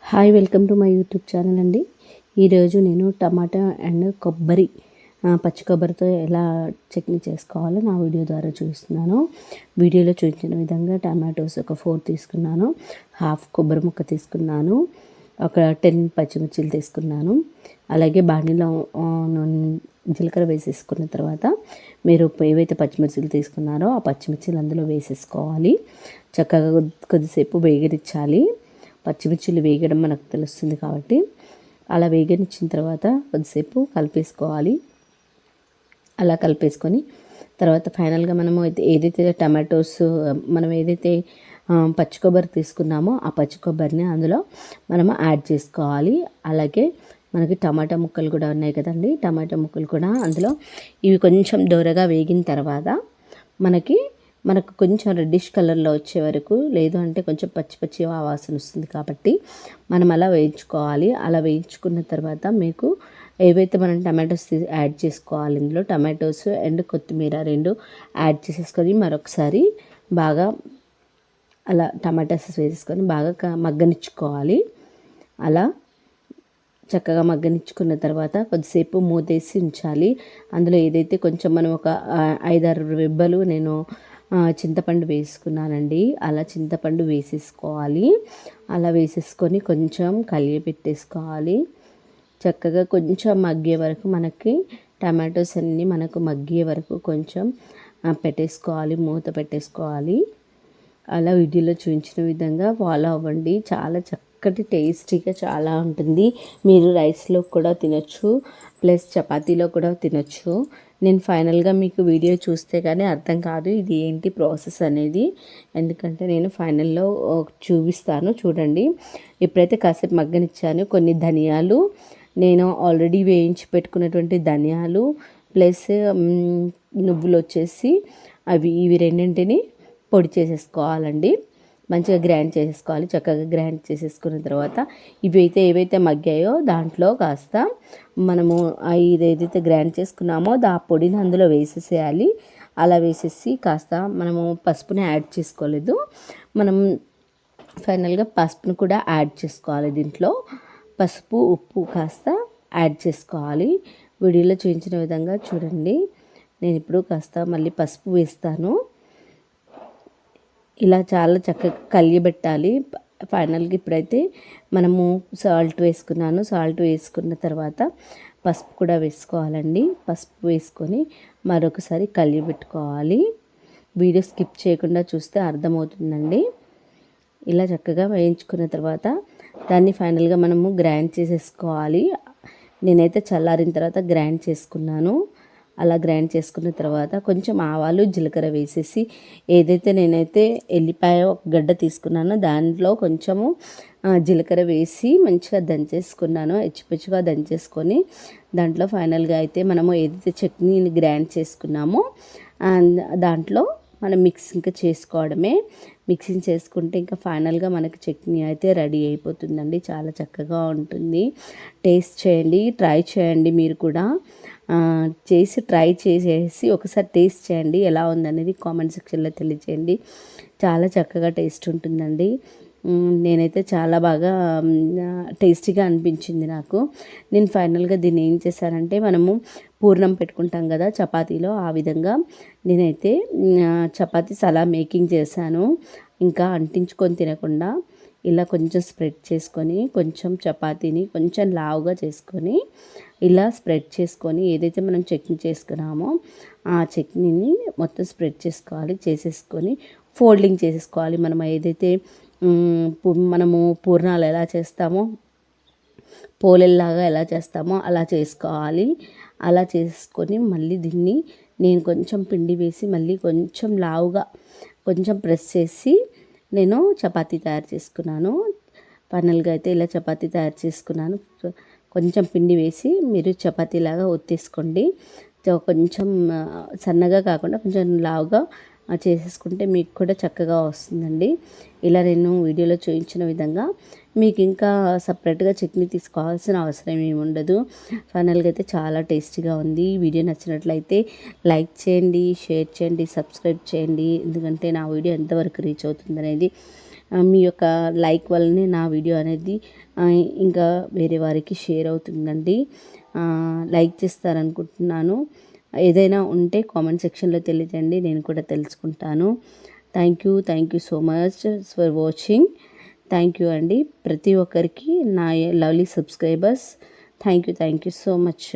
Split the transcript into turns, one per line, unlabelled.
Hi welcome to my YouTube channel అండి. ఈరోజు నేను టమాటా అండ్ కొబ్బరి పచ్చి కొబ్బరితో ఎలా చట్నీ చేసుకోవాలో నా వీడియో ద్వారా చూస్తున్నాను. వీడియోలో చూపించిన విధంగా టమాటోస్ ఒక 4 తీసుకున్నాను, హాఫ్ కొబ్బరి ముక్క తీసుకున్నాను, ఒక 10 పచ్చిమిర్చిలు తీసుకున్నాను. అలాగే బాణీలో జీలకర్ర వేసేసుకున్న తర్వాత మీరు ఏవైతే పచ్చిమిర్చిలు తీసుకున్నారో ఆ పచ్చిమిర్చిలు అందులో వేసేసుకోవాలి. చక్కగా కొద్దిసేపు వేగనిచ్చాలి. పచ్చిమిర్చిలు వేగడం మనకు తెలుస్తుంది కాబట్టి అలా వేగనిచ్చిన తర్వాత కొద్దిసేపు కలిపేసుకోవాలి. అలా కలిపేసుకొని తర్వాత ఫైనల్గా మనము ఏదైతే టమాటోస్ మనం ఏదైతే పచ్చి కొబ్బరి తీసుకున్నామో ఆ పచ్చి కొబ్బరిని అందులో మనము యాడ్ చేసుకోవాలి. అలాగే మనకి టమాటా ముక్కలు కూడా ఉన్నాయి కదండి, టమాటా ముక్కలు కూడా అందులో ఇవి కొంచెం దూరగా వేగిన తర్వాత మనకు కొంచెం రెడ్డిష్ కలర్లో వచ్చే వరకు, లేదు అంటే కొంచెం పచ్చి పచ్చి వాసన వస్తుంది కాబట్టి మనం అలా వేయించుకోవాలి. అలా వేయించుకున్న తర్వాత మీకు ఏవైతే మనం టమాటోస్ యాడ్ చేసుకోవాలి, ఇందులో టమాటోస్ అండ్ కొత్తిమీర 2 యాడ్ చేసేసుకొని మరొకసారి బాగా అలా టమాటాస్ వేసేసుకొని బాగా మగ్గనిచ్చుకోవాలి. అలా చక్కగా మగ్గనిచ్చుకున్న తర్వాత కొద్దిసేపు మూతేసి ఉంచాలి. అందులో ఏదైతే కొంచెం మనం ఒక 5-6 రెబ్బలు నేను చింతపండు వేసుకున్నానండి. అలా చింతపండు వేసేసుకోవాలి. అలా వేసేసుకొని కొంచెం కలియపెట్టేసుకోవాలి. చక్కగా కొంచెం మగ్గే వరకు మనకి టమాటోస్ అన్నీ మనకు మగ్గే వరకు కొంచెం పెట్టేసుకోవాలి, మూత పెట్టేసుకోవాలి. అలా వీడియోలో చూపించిన విధంగా ఫాలో అవ్వండి. చాలా చక్కటి టేస్టీగా చాలా ఉంటుంది. మీరు రైస్లో కూడా తినొచ్చు, ప్లస్ చపాతీలో కూడా తినొచ్చు. నేను ఫైనల్గా మీకు వీడియో చూస్తే కానీ అర్థం కాదు ఇది ఏంటి ప్రాసెస్ అనేది, ఎందుకంటే నేను ఫైనల్లో చూపిస్తాను చూడండి. ఇప్పుడైతే కాసేపు మగ్గనిచ్చాను. కొన్ని ధనియాలు, నేను ఆల్రెడీ వేయించి పెట్టుకున్నటువంటి ధనియాలు ప్లస్ నువ్వులు వచ్చేసి ఇవి రెండింటిని పొడి చేసేసుకోవాలండి. మంచిగా గ్రైండ్ చేసేసుకోవాలి. చక్కగా గ్రైండ్ చేసేసుకున్న తర్వాత ఏవైతే మగ్గాయో దాంట్లో కాస్త మనము ఏదైతే గ్రైండ్ చేసుకున్నామో ఆ పొడిని అందులో వేసేసేయాలి. అలా వేసేసి కాస్త మనము పసుపుని యాడ్ చేసుకోలేదు, మనం ఫైనల్గా పసుపును కూడా యాడ్ చేసుకోవాలి. దీంట్లో పసుపు ఉప్పు కాస్త యాడ్ చేసుకోవాలి. వీడియోలో చూపించిన విధంగా చూడండి. నేను ఇప్పుడు కాస్త మళ్ళీ పసుపు వేస్తాను. ఇలా చాలా చక్కగా కలియబెట్టాలి. ఫైనల్గా ఇప్పుడైతే మనము సాల్ట్ వేసుకున్నాను. సాల్ట్ వేసుకున్న తర్వాత పసుపు కూడా వేసుకోవాలండి. పసుపు వేసుకొని మరొకసారి కలియబెట్టుకోవాలి. వీడియో స్కిప్ చేయకుండా చూస్తే అర్థమవుతుందండి. ఇలా చక్కగా వేయించుకున్న తర్వాత దాన్ని ఫైనల్గా మనము గ్రైండ్ చేసేసుకోవాలి. నేనైతే చల్లారిన తర్వాత గ్రైండ్ చేసుకున్నాను. అలా గ్రైండ్ చేసుకున్న తర్వాత కొంచెం ఆవాలు జీలకర్ర వేసేసి ఏదైతే నేనైతే ఎల్లిపాయ ఒక గడ్డ తీసుకున్నానో దాంట్లో కొంచెము జీలకర్ర వేసి మంచిగా దంచేసుకున్నాను. హెచ్చిపెచ్చిగా దంచేసుకొని దాంట్లో ఫైనల్గా అయితే మనము ఏదైతే చట్నీని గ్రైండ్ చేసుకున్నామో దాంట్లో మనం మిక్సింగ్ చేసుకోవడమే. మిక్సింగ్ చేసుకుంటే ఇంకా ఫైనల్గా మనకి చట్నీ అయితే రెడీ అయిపోతుందండి. చాలా చక్కగా ఉంటుంది. టేస్ట్ చేయండి, ట్రై చేయండి. మీరు కూడా ట్రై చేసేసి ఒకసారి టేస్ట్ చేయండి. ఎలా ఉందనేది కామెంట్ సెక్షన్లో తెలియచేయండి. చాలా చక్కగా టేస్ట్ ఉంటుందండి. నేనైతే చాలా బాగా టేస్టీగా అనిపించింది నాకు. నేను ఫైనల్గా దీన్ని ఏం చేశానంటే, మనము పూర్ణం పెట్టుకుంటాం కదా చపాతీలో, ఆ విధంగా నేనైతే చపాతీస్ అలా మేకింగ్ చేశాను. ఇంకా అంటించుకొని తినకుండా ఇలా కొంచెం స్ప్రెడ్ చేసుకొని కొంచెం చపాతీని కొంచెం లావుగా చేసుకొని ఇలా స్ప్రెడ్ చేసుకొని ఏదైతే మనం చట్నీ చేసుకున్నామో ఆ చట్నీని మొత్తం స్ప్రెడ్ చేసేసుకొని ఫోల్డింగ్ చేసేసుకోవాలి. మనం ఏదైతే మనము పూర్ణాలు ఎలా చేస్తామో, పోలేల్లాగా ఎలా చేస్తామో అలా చేసుకోవాలి. అలా చేసుకొని మళ్ళీ దీన్ని నేను కొంచెం పిండి వేసి మళ్ళీ కొంచెం లావుగా కొంచెం ప్రెస్ చేసి నేను చపాతీ తయారు చేసుకున్నాను. ఫైనల్గా అయితే ఇలా చపాతీ తయారు చేసుకున్నాను. కొంచెం పిండి వేసి మీరు చపాతీలాగా ఒత్తేసుకోండి. కొంచెం సన్నగా కాకుండా కొంచెం లావుగా చేసేసుకుంటే మీకు కూడా చక్కగా వస్తుందండి. ఇలా నేను వీడియోలో చూపించిన విధంగా మీకు ఇంకా సపరేట్గా చట్నీ తీసుకోవాల్సిన అవసరం ఏమి ఉండదు. ఫైనల్గా అయితే చాలా టేస్టీగా ఉంది. వీడియో నచ్చినట్లయితే లైక్ చేయండి, షేర్ చేయండి, సబ్స్క్రైబ్ చేయండి. ఎందుకంటే నా వీడియో ఎంతవరకు రీచ్ అవుతుంది అనేది మీ యొక్క లైక్ వల్లనే నా వీడియో అనేది ఇంకా వేరే వారికి షేర్ అవుతుందండి. లైక్ చేస్తారనుకుంటున్నాను. ఏదైనా ఉంటే కామెంట్ సెక్షన్లో తెలియజేయండి, నేను కూడా తెలుసుకుంటాను. Thank you so much for watching. Thank you అండి ప్రతి ఒక్కరికి, నా lovely subscribers. Thank you so much.